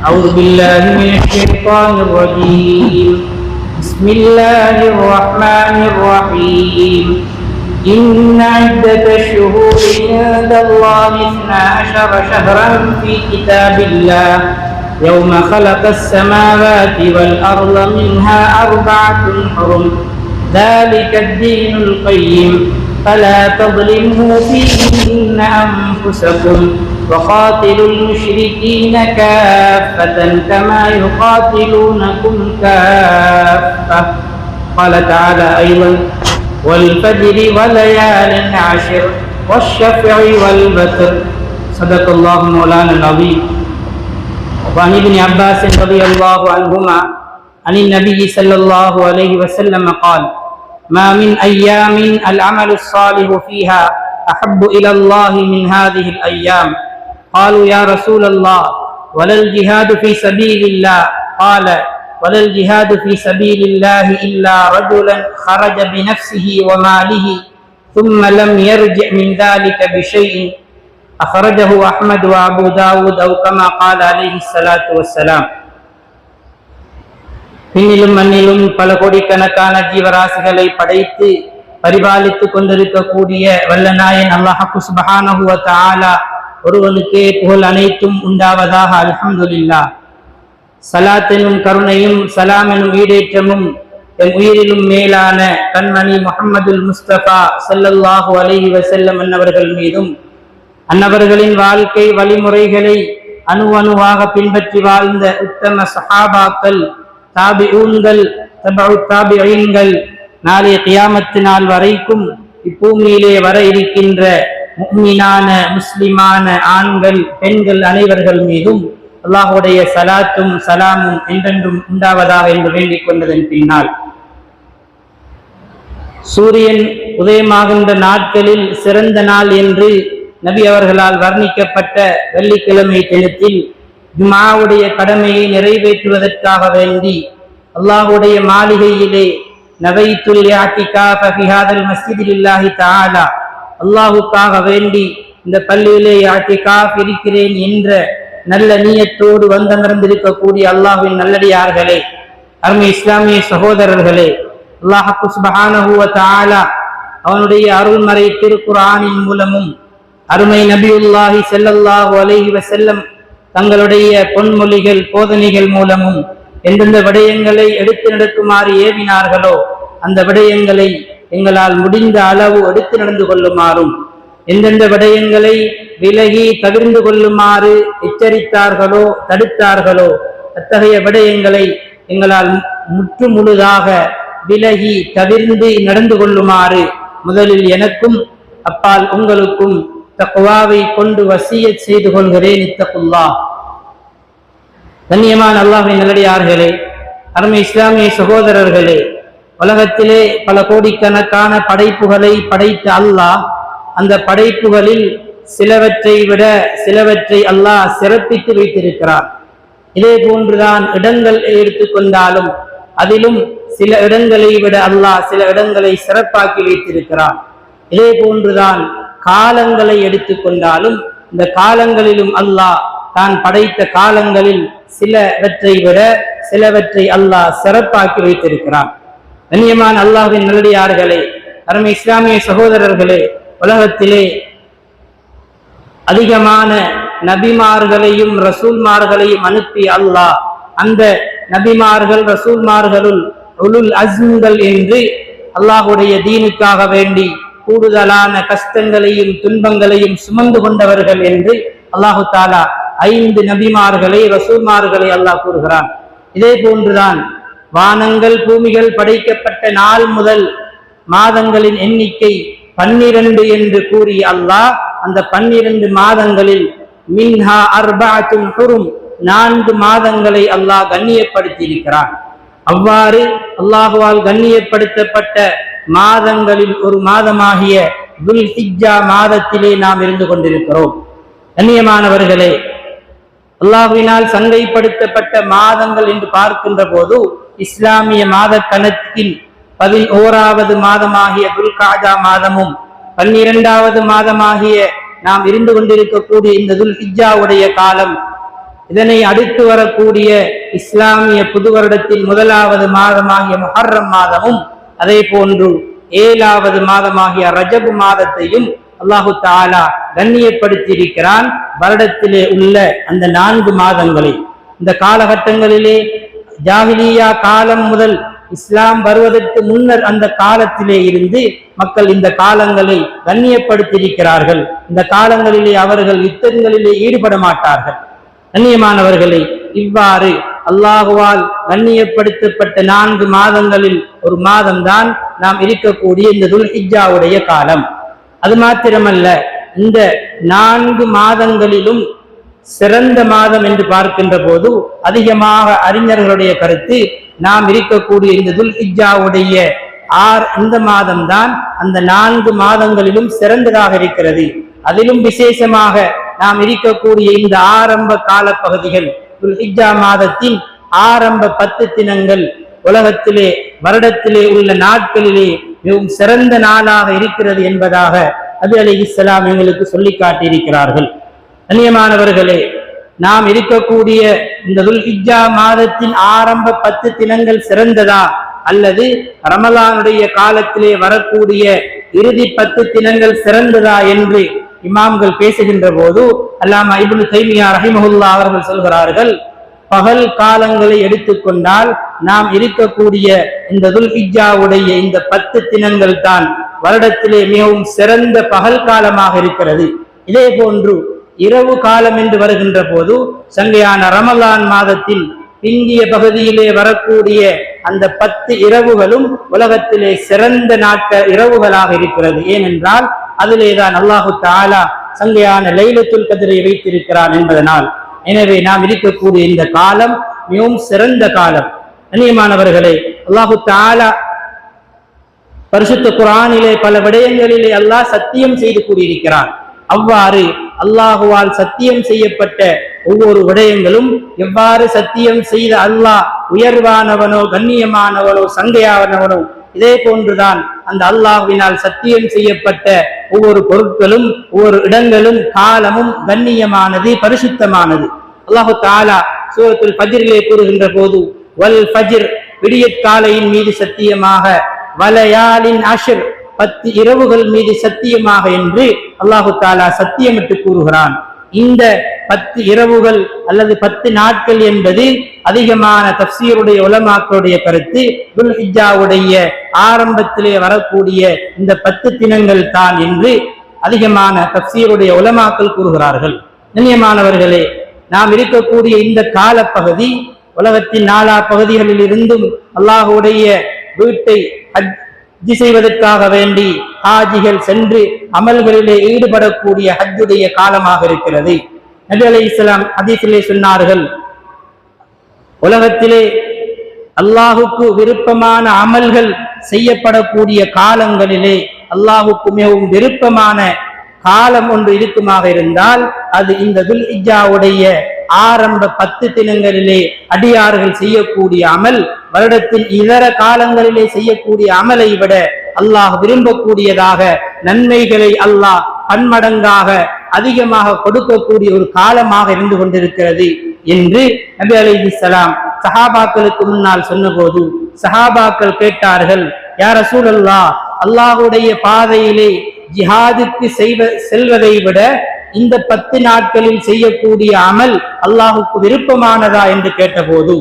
أعوذ بالله من الشيطان الرجيم. بسم الله الرحمن الرحيم. إن عدة الشهور عند الله 12 شهرا في كتاب الله يوم خلق السماوات والأرض منها 4 حرم ذلك الدين القيم فلا تظلموا فيهن أنفسكم وقاتلوا المشركين كافة كما يقاتلونكم كافة. قال تعالى أيضا: والفجر وليال عشر والشفع والوتر. صدق الله مولانا العظيم. وعن ابن عباس رضي الله عنهما عن النبي صلى الله عليه وسلم قال: ما من أيام العمل الصالح فيها أحب إلى الله من هذه الأيام. قالوا: يا رسول الله ولا الجهاد في سبيل الله؟ قال: ولا الجهاد في سبيل الله إلا رجلا خرج بنفسه وماله ثم لم يرجع من ذلك بشيء. أخرجه أحمد وأبو داود أو كما قال عليه الصلاة والسلام. பின்னிலும் மண்ணிலும் பல கோடிக்கணக்கான ஜீவராசிகளை படைத்து பரிபாலித்துக் கொண்டிருக்கக்கூடிய வல்லநாயன் அல்லாஹ் சுப்ஹானஹு வ தஆலா ஒருவனுக்கே புகழ் அனைத்தும் உண்டாவதாக. அல்ஹம்துலில்லாஹ். சலாத் எனும் கருணையும் சலாம் எனும் ஈடேற்றமும் என் உயிரிலும் மேலான கண்மணி முஹம்மதுல் முஸ்தபா ஸல்லல்லாஹு அலைஹி வஸல்லம் அன்னவர்கள் மீதும் அன்னவர்களின் வாழ்க்கை வழிமுறைகளை அணுவாக பின்பற்றி வாழ்ந்த உத்தம சஹாபாக்கள், தாபிஊன்கள், தபஉ தாபிஈன்கள், நாளை கியாமத்து நாள் வரைக்கும் இப்பூமியிலே வர இருக்கின்ற முஃமினான முஸ்லிமான ஆண்கள் பெண்கள் அனைவர்கள் மீதும் அல்லாஹ்வுடைய சலாத்தும் சலாமும் என்றென்றும் உண்டாவதாக என்று வேண்டிக் கொண்டதன் பின்னால், சூரியன் உதயமாகின்ற நாட்களில் சிறந்த நாள் என்று நபி அவர்களால் வர்ணிக்கப்பட்ட வெள்ளிக்கிழமை தினத்தில் ஜும்ஆவுடைய கடமையை நிறைவேற்றுவதற்காக வேண்டி அல்லாஹ்வுடைய மாளிகையிலே நவைத்துல் இஅ்திகாஃப ஃபி ஹாதல் மஸ்ஜிதி லில்லாஹி தஆலா, அல்லாஹ்வுக்காக வேண்டி இந்த பள்ளியிலே இஅ்திகாஃப் இருக்கிறேன் என்ற நல்ல நியத்தோடு வந்தமர்ந்திருக்கக்கூடிய அல்லாஹ்வின் நல்லடியார்களே, அருமை இஸ்லாமிய சகோதரர்களே, அல்லாஹ் சுப்ஹானஹு வ தஆலா அவனுடைய அருள்மறை திருக்குர்ஆனின் மூலமும் அருமை நபியுல்லாஹி ஸல்லல்லாஹு அலைஹி வஸல்லம் தங்களுடைய பொன்மொழிகள் போதனைகள் மூலமும் எந்தெந்த விடயங்களை எடுத்து நடக்குமாறு ஏவினார்களோ அந்த விடயங்களை எங்களால் முடிந்த அளவு எடுத்து நடந்து கொள்ளுமாறும், எந்தெந்த விடயங்களை விலகி தவிர்ந்து கொள்ளுமாறு எச்சரித்தார்களோ தடுத்தார்களோ அத்தகைய விடயங்களை எங்களால் முற்று முழுதாக விலகி தவிர்ந்து நடந்து கொள்ளுமாறு முதலில் எனக்கும் அப்பால் உங்களுக்கும் தக்வாவை கொண்டு வசியத் செய்து கொள்கிறேன். இத்தகுல்லாஹ். கண்ணியமான அல்லாஹ்வின் நல்லடியார்களே, அருமை இஸ்லாமிய சகோதரர்களே, உலகத்திலே பல கோடிக்கணக்கான படைப்புகளை படைத்த அல்லாஹ் அந்த படைப்புகளில் சிலவற்றை விட சிலவற்றை அல்லாஹ் சிறப்பித்து வைத்திருக்கிறார். இதே போன்றுதான் இடங்கள் எடுத்துக்கொண்டாலும் அதிலும் சில இடங்களை விட அல்லாஹ் சில இடங்களை சிறப்பாக்கி வைத்திருக்கிறார். இதே போன்றுதான் காலங்களை எடுத்துக்கொண்டாலும் இந்த காலங்களிலும் அல்லாஹ் தான் படைத்த காலங்களில் சிலவற்றை விட சிலவற்றை அல்லாஹ் சிறப்பாக்கி வைத்திருக்கிறான். கண்ணியமான அல்லாஹ்வின் நல்லடியார்களே, அருமை இஸ்லாமிய சகோதரர்களே, உலகத்திலே அதிகமான நபிமார்களையும் ரசூல்மார்களையும் அனுப்பி அல்லாஹ் அந்த நபிமார்கள் ரசூல்மார்களுள் உலுல் அஸ்ம்கள் என்று அல்லாஹ்வுடைய தீனுக்காக வேண்டி கூடுதலான கஷ்டங்களையும் துன்பங்களையும் சுமந்து கொண்டவர்கள் என்று அல்லாஹு தாலா 5 நபிமார்களை ரசூல்மார்களை அல்லாஹ் கூறுகிறான். இதே போன்றுதான் வானங்கள் பூமிகள் படைக்கப்பட்ட நாள் முதல் மாதங்களின் எண்ணிக்கை 12 என்று கூறி அல்லாஹ் அந்த 12 மாதங்களில் மின்ஹா அர்பஅத்துன் ஹுரும் 4 மாதங்களை அல்லாஹ் கண்ணியப்படுத்தி இருக்கிறான். அவ்வாறு அல்லாஹுவால் கண்ணியப்படுத்தப்பட்ட மாதங்களில் ஒரு மாதமாகிய துல் ஹிஜ்ஜா மாதத்திலே நாம் இருந்து கொண்டிருக்கிறோம். கண்ணியமானவர்களே, அல்லாஹ்வினால் சங்கைப்படுத்தப்பட்ட மாதங்கள் என்று பார்க்கின்ற போது இஸ்லாமிய மாத கணக்கில் 11வது மாதமாகிய துல்காஜா மாதமும் 12வது மாதமாகிய நாம் இருந்து கொண்டிருக்கக்கூடிய இந்த துல் ஹிஜ்ஜாவுடைய காலம் இதனை அடுத்து வரக்கூடிய இஸ்லாமிய புது வருடத்தின் முதலாவது மாதமாகிய முஹர்ரம் மாதமும் அதே போன்று 7வது மாதமாகிய ரஜப் மாதத்தையும் அல்லாஹு தஆலா கண்ணியப்படுத்தி இருக்கிறான். வருடத்திலே உள்ள அந்த 4 மாதங்களை இந்த காலகட்டங்களிலே ஜாஹிலியா காலம் முதல் இஸ்லாம் வருவதற்கு முன்னர் அந்த காலத்திலே இருந்து மக்கள் இந்த காலங்களை கண்ணியப்படுத்தியிருக்கிறார்கள். இந்த காலங்களிலே அவர்கள் யுத்தங்களிலே ஈடுபட மாட்டார்கள். கண்ணியமானவர்களை, இவ்வாறு அல்லாஹுவால் கண்ணியப்படுத்தப்பட்ட 4 மாதங்களில் ஒரு மாதம்தான் நாம் இருக்கக்கூடிய இந்த துல்ஹிஜ்ஜாவுடைய காலம். அது மாத்திரமல்ல, இந்த 4 மாதங்களிலும் சிறந்த மாதம் என்று பார்க்கின்ற போது அதிகமாக அறிஞர்களுடைய கருத்து, நாம் இருக்கக்கூடிய இந்த துல்ஹிஜ்ஜாவுடைய இந்த மாதம்தான் அந்த 4 மாதங்களிலும் சிறந்ததாக இருக்கிறது. அதிலும் விசேஷமாக நாம் இருக்கக்கூடிய இந்த ஆரம்ப கால பகுதிகள், துல்ஹிஜ்ஜா மாதத்தின் ஆரம்ப 10 தினங்கள் உலகத்திலே வருடத்திலே உள்ள நாட்களிலே மிகவும் சிறந்த நாளாக இருக்கிறது என்பதாக நபி அலைஹிஸ்ஸலாம் எங்களுக்கு சொல்லி காட்டியிருக்கிறார்கள். கண்ணியமானவர்களே, நாம் இருக்கக்கூடிய இந்த துல்ஹிஜ்ஜா மாதத்தின் ஆரம்ப 10 தினங்கள் சிறந்ததா அல்லது ரமலானுடைய காலத்திலே வரக்கூடிய இறுதி 10 தினங்கள் சிறந்ததா என்று இமாம்கள் பேசுகின்ற போது அல்லாமா இப்னு தைமியா ரஹிமஹுல்லாஹ் அவர்கள் சொல்கிறார்கள், பகல் காலங்களை எடுத்துக்கொண்டால் நாம் இருக்கக்கூடிய இந்த துல்ஹிஜ்ஜாவுடைய இந்த 10 தினங்கள் தான் வருடத்திலே மிகவும் சிறந்த பகல் காலமாக இருக்கிறது. இதே போன்று இரவு காலம் என்று வருகின்ற போது சங்கையான ரமலான் மாதத்தில் பிந்திய பகுதியிலே வரக்கூடிய அந்த 10 இரவுகளும் உலகத்திலே சிறந்த இரவுகளாக இருக்கிறது. ஏனென்றால் அதிலேதான் அல்லாஹு தஆலா சங்கையான லைலத்துல் கத்ரை வைத்திருக்கிறான் என்பதனால். எனவே நாம் இருக்கக்கூடிய இந்த காலம் மிகவும் சிறந்த காலம். கண்ணியமானவர்களே, அல்லாஹு தஆலா பரிசுத்த குர்ஆனிலே பல விடயங்களிலே அல்லாஹ் சத்தியம் செய்து கூறியிருக்கிறான். அவ்வாறு அல்லாஹுவால் சத்தியம் செய்யப்பட்ட ஒவ்வொரு விடயங்களும் எவ்வாறு சத்தியம் செய்த அல்லாஹ் உயர்வானவனோ கண்ணியமானவனோ சங்கையானவனோ, இதே போன்றுதான் அந்த அல்லாஹ்வினால் சத்தியம் செய்யப்பட்ட ஒவ்வொரு பொருட்களும் ஒவ்வொரு இடங்களும் காலமும் கண்ணியமானது, பரிசுத்தமானது. அல்லாஹு தஆலா சூரத்துல் ஃபஜ்ரிலே கூறுகின்ற போது, வல் ஃபஜ்ர், விடியற்காலையின் மீது சத்தியமாக, வலயாலின் அஷ்ர், 10 இரவுகள் மீது சத்தியமாக என்று அல்லாஹு தஆலா சத்தியமிட்டு கூறுகிறான். இந்த 10 இரவுகள் அல்லது 10 நாட்கள் என்பது அதிகமான தஃப்சீருடைய உலமாக்களுடைய கருத்து துல்ஹிஜ்ஜாவுடைய ஆரம்பத்திலே வரக்கூடிய இந்த 10 தினங்கள் தான் என்று அதிகமான தஃப்சீருடைய உலமாக்கள் கூறுகிறார்கள். கண்ணியமானவர்களே, நாம் இருக்கக்கூடிய இந்த காலப்பகுதி உலகத்தின் 4 பகுதிகளில் இருந்தும் அல்லாஹுடைய வீட்டை ஹஜ் செய்வதற்காக வேண்டி ஹாஜிகள் சென்று அமல்களிலே ஈடுபடக்கூடிய ஹஜ்ஜுடைய காலமாக இருக்கிறது. நபி அலைஹிஸ்ஸலாம் ஹதீஸிலே சொன்னார்கள், உலகத்திலே அல்லாஹுக்கு விருப்பமான அமல்கள் செய்யப்படக்கூடிய காலங்களிலே அல்லாஹுக்கு மிகவும் விருப்பமான காலம் ஒன்று இருக்குமாக இருந்தால் அது இந்த துல்ஹிஜ்ஜாவுடைய ஆரம்ப 10 தினங்களிலே அடியார்கள் செய்யக்கூடிய அமல் வருடத்தின் இதர காலங்களிலே செய்யக்கூடிய அமலை விட அல்லாஹ் விரும்பக்கூடியதாக, நன்மைகளை அல்லாஹ் பன்மடங்காக அதிகமாக கொடுக்கக்கூடிய ஒரு காலமாக இருந்து கொண்டிருக்கிறது என்று நபி அலைஹிஸ்ஸலாம் சஹாபாக்களுக்கு முன்னால் சொன்னபோது சஹாபாக்கள் கேட்டார்கள், யா ரசூலல்லாஹ், அல்லாஹுடைய பாதையிலே ஜிஹாதுக்கு செல்வதை விட இந்த 10 நாட்களில் செய்யக்கூடிய அமல் அல்லாஹுக்கு விருப்பமானதா என்று கேட்டபோது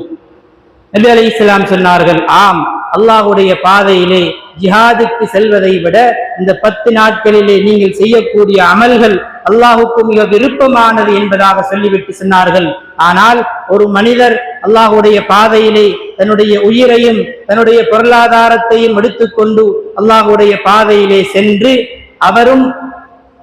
நபி அலைஹிஸ்ஸலாம் சொன்னார்கள், ஆம், அல்லாஹுடைய பாதையிலே ஜிஹாதுக்கு செல்வதை விட இந்த 10 நாட்களிலே நீங்கள் செய்யக்கூடிய அமல்கள் அல்லாஹுக்கு மிக விருப்பமானது என்பதாக சொல்லிவிட்டு சொன்னார்கள். ஆனால் ஒரு மனிதர் அல்லாஹுடைய பாதையிலே தன்னுடைய உயிரையும் தன்னுடைய பொருளாதாரத்தையும் எடுத்துக்கொண்டு அல்லாஹுடைய பாதையிலே சென்று அவரும்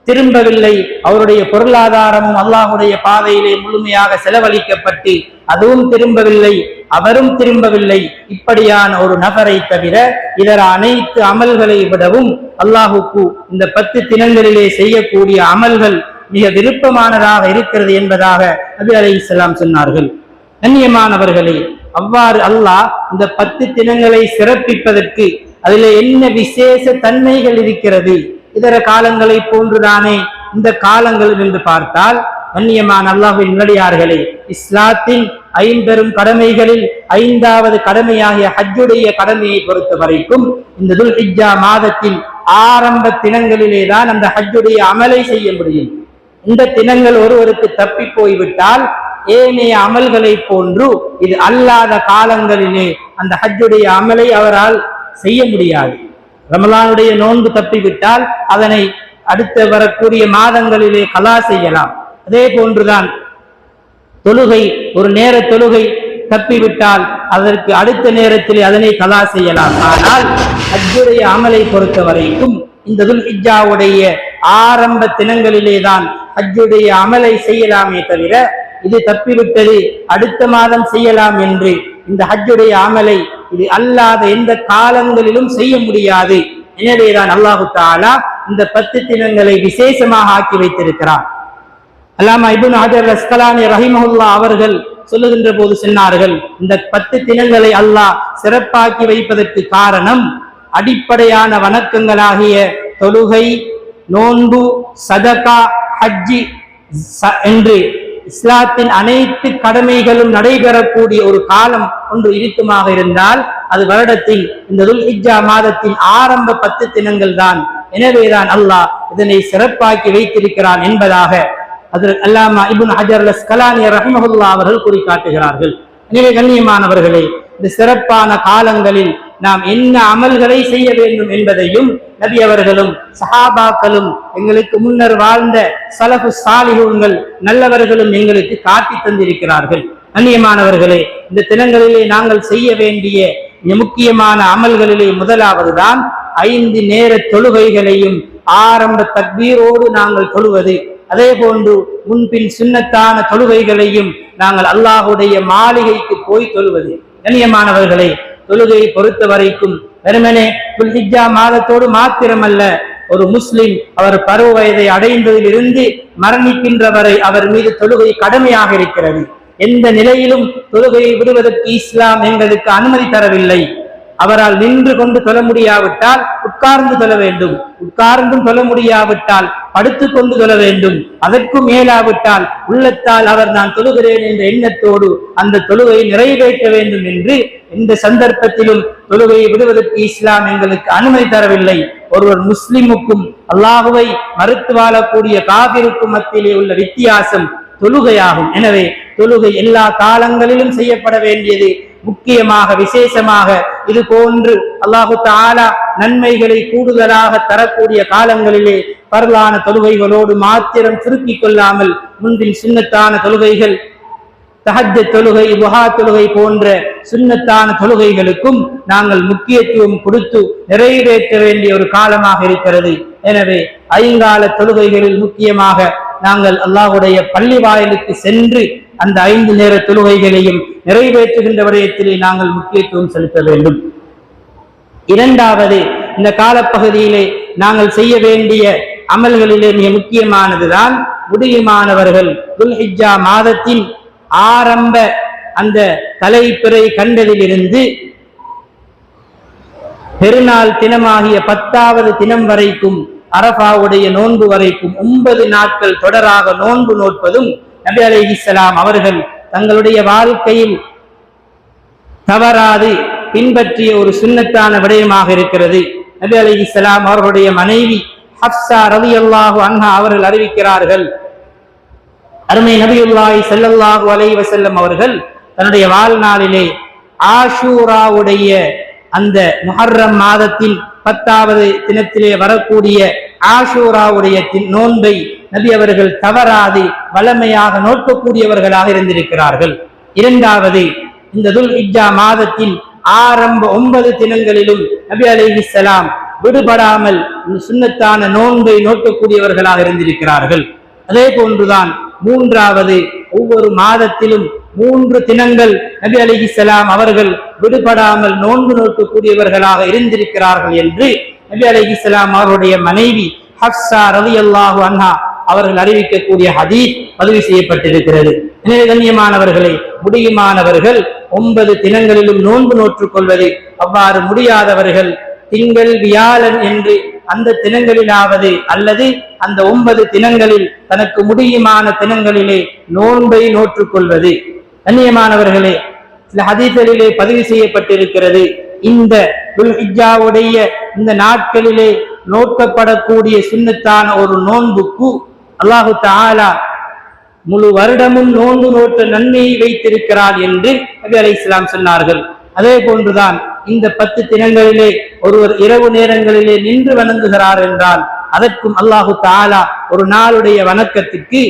திரும்பவில்லை, அவருடைய பொருளாதாரமும் அல்லாஹுடைய பாதையிலே முழுமையாக செலவழிக்கப்பட்டு அதுவும் திரும்பவில்லை, அவரும் திரும்பவில்லை, இப்படியான ஒரு நபரை தவிர இதர அனைத்து அமல்களை விடவும் அல்லாஹுக்கு இந்த 10 தினங்களிலே செய்யக்கூடிய அமல்கள் மிக விருப்பமானதாக இருக்கிறது என்பதாக நபி அலைஹிஸ்ஸலாம் சொன்னார்கள். கண்ணியமானவர்களே, அவ்வாறு அல்லாஹ் இந்த 10 தினங்களை சிறப்பிப்பதற்கு அதிலே என்ன விசேஷ தன்மைகள் இருக்கிறது? இதர காலங்களை போன்றுதானே இந்த காலங்கள் என்று பார்த்தால் கண்ணியமான அல்லாஹ்வின் நல்லடியார்களே, இஸ்லாத்தின் ஐம்பெரும் கடமைகளில் ஐந்தாவது கடமையாகிய ஹஜ்ஜுடைய கடமையை பொறுத்த வரைக்கும் இந்த துல்ஹிஜ்ஜா மாதத்தின் ஆரம்ப தினங்களிலே தான் அந்த ஹஜ்ஜுடைய அமலை செய்ய முடியும். இந்த தினங்கள் ஒருவருக்கு தப்பி போய்விட்டால் ஏனைய அமல்களை போன்று இது அல்லாத காலங்களிலே அந்த ஹஜ்ஜுடைய அமலை அவரால் செய்ய முடியாது. ரமலானுடைய நோன்பு தப்பிவிட்டால் அதனை அடுத்த வரக்கூடிய மாதங்களிலே கலா செய்யலாம். அதே போன்றுதான் தொழுகை, ஒரு நேர தொழுகை தப்பிவிட்டால் அதற்கு அடுத்த நேரத்தில் அதனை கலா செய்யலாம். ஆனால் ஹஜ்ஜுடைய அமலை பொறுத்த வரைக்கும் இந்த துல்ஹிஜ்ஜாவுடைய ஆரம்ப தினங்களிலே தான் ஹஜ்ஜுடைய அமலை செய்யலாமே தவிர இது தப்பிவிட்டது அடுத்த மாதம் செய்யலாம் என்று இந்த ஹஜ்ஜுடைய அமலை இது அல்லாத எந்த காலங்களிலும் செய்ய முடியாது. எனவேதான் அல்லாஹு தஆலா இந்த 10 தினங்களை விசேஷமாக ஆக்கி வைத்திருக்கிறார். அல்லாமா இப்னு ஹஜர் அஸ்கலானி ரஹிமஹுல்லாஹ் அவர்கள் சொல்லுகின்ற போது சொன்னார்கள், இந்த 10 தினங்களை அல்லாஹ் சிறப்பாக்கி வைப்பதற்கு காரணம் அடிப்படையான வணக்கங்களாகிய தொழுகை, நோன்பு, சதகா, ஹஜ்ஜி என்று இஸ்லாத்தின் அனைத்து கடமைகளும் நடைபெறக்கூடிய ஒரு காலம் ஒன்று இருக்குமாக இருந்தால் அது வருடத்தில் இந்த துல்ஹிஜ்ஜா மாதத்தின் ஆரம்ப 10 தினங்கள் தான். எனவேதான் அல்லாஹ் இதனை சிறப்பாக்கி வைத்திருக்கிறான் என்பதாக ஹஜ்ரத் அல்லாமா இப்னு ஹஜர் அஸ்கலானி ரஹிமஹுல்லாஹ் அவர்கள் குறிக்காட்டுகிறார்கள். எனவே கண்ணியமானவர்களே, இந்த சிறப்பான காலங்களில் நாம் என்ன அமல்களை செய்ய வேண்டும் என்பதையும் நபி அவர்களும் சஹாபாக்களும் எங்களுக்கு முன்னர் வாழ்ந்த சலஃபு சாலிஹூன்கள் நல்லவர்களும் எங்களுக்கு காட்டி தந்திருக்கிறார்கள். கண்ணியமானவர்களே, இந்த தினங்களிலே நாங்கள் செய்ய வேண்டிய முக்கியமான அமல்களிலே முதலாவதுதான் 5 நேர தொழுகைகளையும் ஆரம்ப தக்பீரோடு நாங்கள் தொழுவது. அதே போன்று முன்பின் சுன்னத்தான தொழுகைகளையும் நாங்கள் அல்லாஹுடைய மாளிகைக்கு போய் தொழுவது. கண்ணியமானவர்களே, தொழுகையை பொறுத்த வரைக்கும் வெறுமனே துல்ஹிஜ்ஜா மாதத்தோடு மாத்திரமல்ல, ஒரு முஸ்லிம் அவர் பருவ வயதை அடைந்ததில் இருந்து மரணிக்கின்ற வரை அவர் மீது தொழுகை கடமையாக இருக்கிறது. எந்த நிலையிலும் தொழுகையை விடுவதற்கு இஸ்லாம் எங்களுக்கு அனுமதி தரவில்லை. அவரால் நின்று கொண்டு தொழ முடியாவிட்டால் உட்கார்ந்து தொழ வேண்டும், உட்கார்ந்தும் தொழ முடியாவிட்டால் படுத்து கொண்டு தொழ வேண்டும். அதற்கும் மேலாவிட்டால் உள்ளத்தால் அவர் நான் தொழுகிறேன் என்ற எண்ணத்தோடு அந்த தொழுகையை நிறைவேற்ற வேண்டும் என்று எந்த சந்தர்ப்பத்திலும் தொழுகையை விடுவதற்கு இஸ்லாம் எங்களுக்கு அனுமதி தரவில்லை. ஒருவர் முஸ்லிமுக்கும் அல்லாஹுவை மறுத்து வாழக்கூடிய காபிருக்கும் மத்தியிலே உள்ள வித்தியாசம் தொழுகையாகும். எனவே தொழுகை எல்லா காலங்களிலும் செய்யப்பட வேண்டியது. முக்கியமாக விசேஷமாக இது போன்று அல்லாஹு தஆலா நன்மைகளை கூடுதலாக தரக்கூடிய காலங்களிலே பரலான தொழுகைகளோடு மாத்திரம் சுருக்கிக் கொள்ளாமல் முன்பின் சுன்னத்தான தொழுகைகள், தஹஜ்ஜத் தொழுகை, துஹா தொழுகை போன்ற சுன்னத்தான தொழுகைகளுக்கும் நாங்கள் முக்கியத்துவம் கொடுத்து நிறைவேற்ற வேண்டிய ஒரு காலமாக இருக்கிறது. எனவே ஐங்கால தொழுகைகளில் முக்கியமாக நாங்கள் அல்லாஹ்வுடைய பள்ளி வாயிலுக்கு சென்று அந்த 5 நேர தொழுகைகளையும் நிறைவேற்றுகின்ற விடயத்திலே நாங்கள் முக்கியத்துவம் செலுத்த வேண்டும். இரண்டாவது, இந்த காலப்பகுதியிலே நாங்கள் செய்ய வேண்டிய அமல்களிலே மிக முக்கியமானதுதான் முடியுமானவர்கள் துல்ஹிஜ்ஜா மாதத்தின் ஆரம்ப அந்த தலைப்பிறை கண்டதிலிருந்து பெருநாள் தினமாகிய 10வது தினம் வரைக்கும் அரஃபாவுடைய நோன்பு வரைக்கும் 9 நாட்கள் தொடராக நோன்பு நோட்பதும் நபி அலைஹிஸ்ஸலாம் அவர்கள் தங்களுடைய வாழ்க்கையில் தவறாது பின்பற்றிய ஒரு சுன்னத்தான விடயமாக இருக்கிறது. நபி அலைஹிஸ்ஸலாம் அவர்களுடைய மனைவி ஹப்ஸா ரலியல்லாஹு அன்ஹா அவர்கள் அறிவிக்கிறார்கள், அருமை நபியுல்லாஹி ஸல்லல்லாஹு அலைஹி வஸல்லம் அவர்கள் தன்னுடைய வாழ்நாளிலே ஆஷூராவுடைய அந்த முஹர்ரம் மாதத்தின் 10வது தினத்திலே வரக்கூடிய ஆஷூராவுடைய நோன்பை நபி அவர்கள் தவறாது வளமையாக நோக்கக்கூடியவர்களாக இருந்திருக்கிறார்கள். இரண்டாவது, இந்த துல்ஹிஜ்ஜா மாதத்தின் ஆரம்ப 9 தினங்களிலும் நபி அலைஹிஸ்ஸலாம் விடுபடாமல் சுன்னத்தான நோன்பை நோக்கக்கூடியவர்களாக இருந்திருக்கிறார்கள். அதே போன்றுதான் மூன்றாவது, ஒவ்வொரு மாதத்திலும் 3 தினங்கள் நபி அலைஹிஸ்ஸலாம் அவர்கள் விடுபடாமல் நோன்பு நோக்கக்கூடியவர்களாக இருந்திருக்கிறார்கள் என்று நபி அலைஹிஸ்ஸலாம் அவருடைய மனைவி ஹப்ஸா ரலியல்லாஹு அன்ஹா அவர்கள் அறிவிக்கக்கூடிய ஹதீஸ் பதிவு செய்யப்பட்டிருக்கிறது. எனவே கண்ணியமானவர்களே, முடியுமானவர்கள் 9 தினங்களிலும் நோன்பு நோற்றுக் கொள்வது, அவ்வாறு முடியாதவர்கள் திங்கள், வியாழன் என்று அந்த தினங்களிலாவது அல்லது அந்த 9 தினங்களில் தனக்கு முடியுமான தினங்களிலே நோன்பை நோற்றுக் கொள்வது. கண்ணியமானவர்களே, சில ஹதீஸ்களிலே பதிவு செய்யப்பட்டிருக்கிறது, இந்த துல்ஹிஜ்ஜாவுடைய இந்த நாட்களிலே நோக்கப்படக்கூடிய சுன்னத்தான ஒரு நோன்புக்கு அல்லாஹு தஆலா முழு வருடமும் நோன்பு நோற்ற நன்மையை வைத்திருக்கிறார் என்று நபி அலைஹிஸ்ஸலாம் சொன்னார்கள். அதே போன்றுதான் இந்த 10 தினங்களிலே ஒருவர் இரவு நேரங்களிலே நின்று வணங்குகிறார் என்றால் அதற்கும் அல்லாஹு தஆலா ஒரு நாளுடைய வணக்கத்திற்கு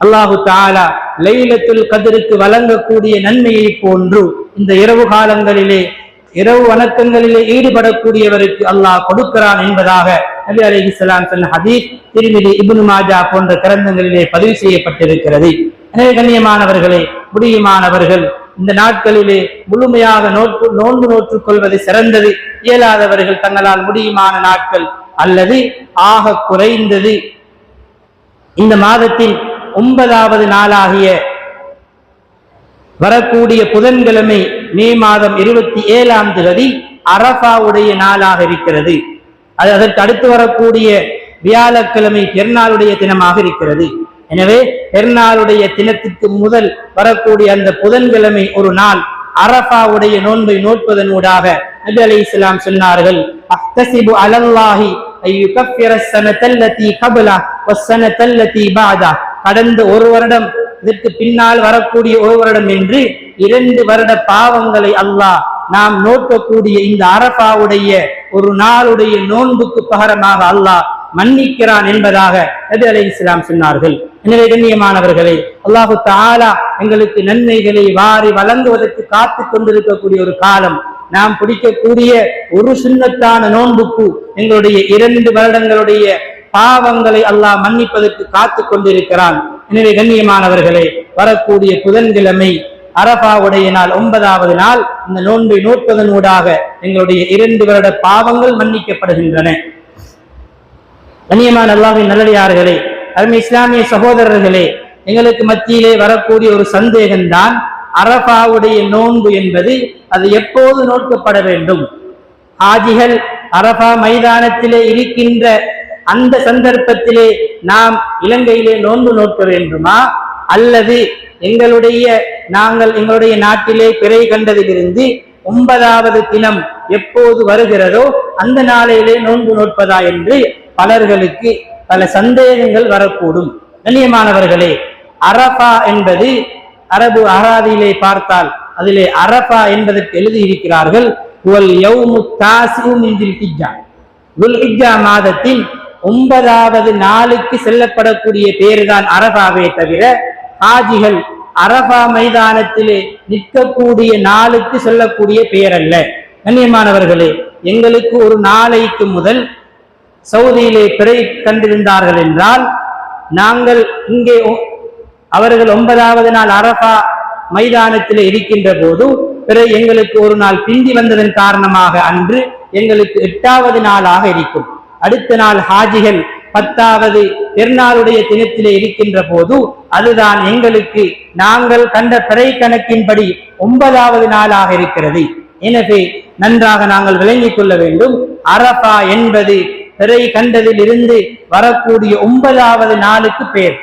அல்லாஹு தஆலா லைலத்துல் கத்ருக்கு வழங்கக்கூடிய நன்மையை போன்று இந்த இரவு காலங்களிலே இரவு வணக்கங்களிலே ஈடுபடக்கூடியவருக்கு அல்லாஹ் கொடுக்கிறான் என்பதாக நபி அலைஹிஸ்ஸலாம் சொன்ன ஹதீஸ் திர்மிதி, இப்னு மாஜா போன்ற கிரந்தங்களிலே பதிவு செய்யப்பட்டிருக்கிறது. எனவே கண்ணியமானவர்களே, முடியுமானவர்கள் இந்த நாட்களிலே முழுமையாக நோன்பு நோற்றுக் கொள்வது சிறந்தது. இயலாதவர்கள் தங்களால் முடியுமான நாட்கள் அல்லது ஆக குறைந்தது இந்த மாதத்தின் 9வது நாளாகிய வரக்கூடிய புதன்கிழமை மே மாதம் 27ஆம் தேதி அரஃபாவுடைய நாளாக இருக்கிறது. அதற்கு அடுத்து வரக்கூடிய வியாழக்கிழமை பெருநாளுடைய தினமாக இருக்கிறது. எனவே பெருநாளுடைய தினத்திற்கு முதல் வரக்கூடிய அந்த புதன்கிழமை ஒரு நாள் அரஃபாவுடைய நோன்பை நோட்பதனூடாக நபி அலைஹிஸ்ஸலாம் சொன்னார்கள், அஹ்தஸிபு அலல்லாஹி அய்யுகஃபிர ஸனத்தல்லதி கப்லா வஸ்ஸனத்தல்லதி பஅதா. கடந்த ஒரு வருடம், இதற்கு பின்னால் வரக்கூடிய ஒரு வருடம் என்று 2 வருட பாவங்களை அல்லாஹ் நாம் நோக்கக்கூடிய இந்த அரஃபாவுடைய ஒரு நாளுடைய நோன்புக்கு பகரமாக அல்லாஹ் மன்னிக்கிறான் என்பதாக நபி அலைஹிஸ்ஸலாம் சொன்னார்கள். எனவே கண்ணியமானவர்களே, அல்லாஹு தஆலா எங்களுக்கு நன்மைகளை வாரி வழங்குவதற்கு காத்து கொண்டிருக்கக்கூடிய ஒரு காலம். நாம் பிடிக்கக்கூடிய ஒரு சுன்னத்தான நோன்புக்கு எங்களுடைய 2 வருடங்களுடைய பாவங்களை அல்லாஹ் மன்னிப்பதற்கு காத்து கொண்டிருக்கிறான். எனவே கண்ணியமானவர்களே, வரக்கூடிய புதன்கிழமை அரஃபாவுடைய நாள் 9வது நாள் இந்த நோன்பை நோட்பதனூடாக எங்களுடைய 2 வருட பாவங்கள் மன்னிக்கப்படுகின்றன. கண்ணியமான அல்லாஹ்வின் நல்லடியார்களே, அருமை இஸ்லாமிய சகோதரர்களே, எங்களுக்கு மத்தியிலே வரக்கூடிய ஒரு சந்தேகம்தான், அரஃபாவுடைய நோன்பு என்பது அது எப்போது நோக்கப்பட வேண்டும்? ஹாஜிகள் அரஃபா மைதானத்திலே இருக்கின்ற அந்த சந்தர்ப்பத்திலே நாம் இலங்கையிலே நோன்பு நோக்க வேண்டுமா, அல்லது எங்களுடைய நாட்டிலே பிறை கண்டதிலிருந்து 9வது தினம் எப்போது வருகிறதோ அந்த நாளையிலே நோன்பு நோட்பதா என்று பலர்களுக்கு பல சந்தேகங்கள் வரக்கூடும். கண்ணியமானவர்களே, அரஃபா என்பது அரபு அகராதியிலே பார்த்தால் அதிலே அரஃபா என்பதற்கு எழுதியிருக்கிறார்கள் துல்ஹிஜ்ஜா மாதத்தின் 9வது நாளுக்கு செல்லப்படக்கூடிய பேருதான் அரஃபாவே தவிர ஹாஜிகள் அரஃபா மைதானத்திலே நிற்கக்கூடிய நாளுக்கு சொல்லக்கூடிய பெயர் அல்ல. கண்ணியமானவர்களே, எங்களுக்கு ஒரு நாளைக்கு முதல் சவுதியிலே பிறை கண்டிருந்தார்கள் என்றால் நாங்கள் இங்கே அவர்கள் 9வது நாள் அரஃபா மைதானத்திலே இருக்கின்ற போது பிறை எங்களுக்கு ஒரு நாள் பிந்தி வந்ததன் காரணமாக அன்று எங்களுக்கு 8வது நாளாக இருக்கும். அடுத்த நாள் ஹாஜிகள் 10வது பெருநாளுடைய தினத்திலே இருக்கின்ற போது அதுதான் எங்களுக்கு நாங்கள் கண்ட பிறை கணக்கின்படி 9வது நாளாக இருக்கிறது. எனவே நன்றாக நாங்கள் விளங்கிக் கொள்ள வேண்டும், அரஃபா என்பது பிறை கண்டதில் இருந்து வரக்கூடிய 9வது நாளுக்கு பேர்.